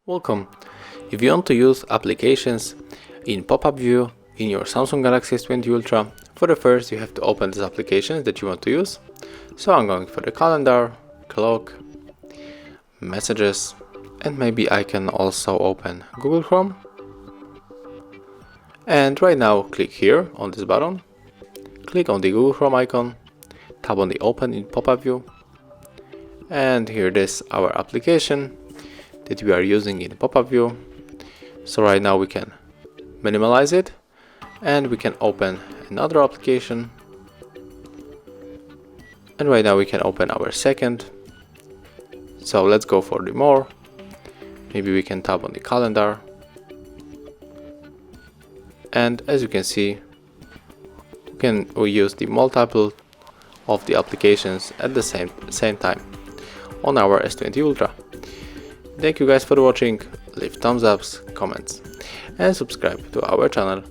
Welcome. If you want to use applications in pop-up view in your Samsung Galaxy S20 Ultra, for the first you have to open these applications that you want to use. So I'm going for the calendar, clock, messages, and maybe I can also open Google Chrome. And right now click here on this button, click on the Google Chrome icon, tap on the open in pop-up view, and here it is, our application that we are using in pop-up view. So right now we can minimize it and we can open another application, and right now we can open our second. So let's go for the more. Maybe we can tap on the calendar, and as you can see we use the multiple of the applications at the same time on our S20 Ultra. Thank you guys for watching. Leave thumbs ups, comments, and subscribe to our channel.